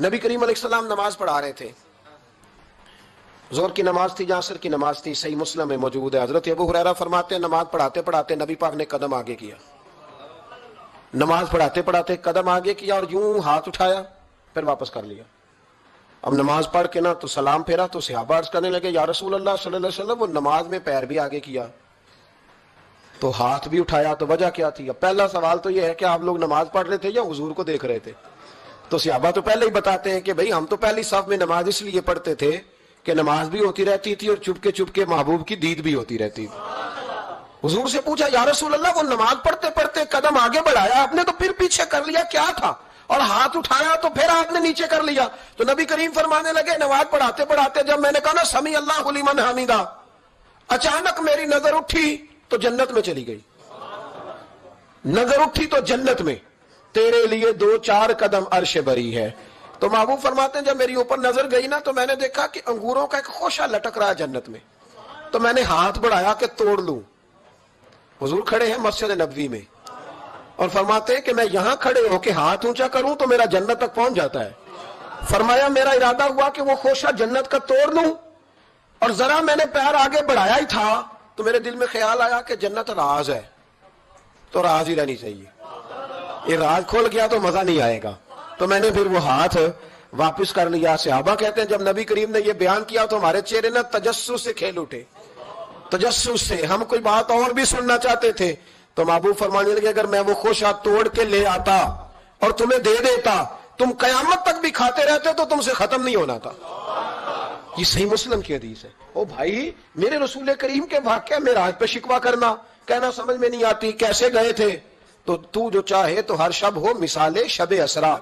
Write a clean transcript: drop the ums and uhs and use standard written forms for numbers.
نبی کریم علیہ السلام نماز پڑھا رہے تھے، ظہر کی نماز تھی یا عصر کی نماز تھی، صحیح مسلم میں موجود ہے۔ حضرت ابو ہریرہ فرماتے ہیں نماز پڑھاتے پڑھاتے نبی پاک نے قدم آگے کیا، نماز پڑھاتے پڑھاتے قدم آگے کیا اور یوں ہاتھ اٹھایا پھر واپس کر لیا۔ اب نماز پڑھ کے نا تو سلام پھیرا تو صحابہ عرض کرنے لگے یا رسول اللہ صلی اللہ علیہ وسلم وہ نماز میں پیر بھی آگے کیا تو ہاتھ بھی اٹھایا، تو وجہ کیا تھی؟ اب پہلا سوال تو یہ ہے کہ آپ لوگ نماز پڑھ رہے تھے یا حضور کو دیکھ رہے تھے؟ تو صحابہ تو پہلے ہی بتاتے ہیں کہ بھئی ہم تو پہلی صف میں نماز اس لیے پڑھتے تھے کہ نماز بھی ہوتی رہتی تھی اور چپ کے محبوب کی دید بھی ہوتی رہتی تھی۔ حضور سے پوچھا یا رسول اللہ وہ نماز پڑھتے پڑھتے قدم آگے بڑھایا آپ نے تو پھر پیچھے کر لیا، کیا تھا؟ اور ہاتھ اٹھایا تو پھر آپ نے نیچے کر لیا۔ تو نبی کریم فرمانے لگے نماز پڑھاتے پڑھاتے جب میں نے کہا نا سمیع اللہ لمن حمیدہ، اچانک میری نظر اٹھی تو جنت میں چلی گئی، نظر اٹھی تو جنت میں، تیرے لیے 2-4 قدم عرش بری ہے۔ تو محبوب فرماتے ہیں جب میری اوپر نظر گئی نا تو میں نے دیکھا کہ انگوروں کا ایک خوشہ لٹک رہا ہے جنت میں، تو میں نے ہاتھ بڑھایا کہ توڑ لوں۔ حضور کھڑے ہیں مسجد نبوی میں اور فرماتے ہیں کہ میں یہاں کھڑے ہو کے ہاتھ اونچا کروں تو میرا جنت تک پہنچ جاتا ہے۔ فرمایا میرا ارادہ ہوا کہ وہ خوشہ جنت کا توڑ لوں، اور ذرا میں نے پیر آگے بڑھایا ہی تھا تو میرے دل میں خیال آیا کہ جنت راز ہے تو راز ہی رہنی چاہیے، یہ راز کھول گیا تو مزہ نہیں آئے گا، تو میں نے پھر وہ ہاتھ واپس کر لیا۔ صحابہ کہتے ہیں جب نبی کریم نے یہ بیان کیا تو ہمارے چہرے نہ تجسس سے کھیل اٹھے، تجسس سے ہم کوئی بات اور بھی سننا چاہتے تھے۔ تو محبوب فرمانے لگے اگر میں وہ خوشہ توڑ کے لے آتا اور تمہیں دے دیتا تم قیامت تک بھی کھاتے رہتے تو تم سے ختم نہیں ہونا تھا۔ یہ صحیح مسلم کی حدیث ہے۔ او بھائی میرے رسول کریم کے واقعہ معراج پہ شکوہ کرنا، کہنا سمجھ میں نہیں آتی کیسے گئے تھے، تو جو چاہے تو ہر شب ہو مثال شب اسرا۔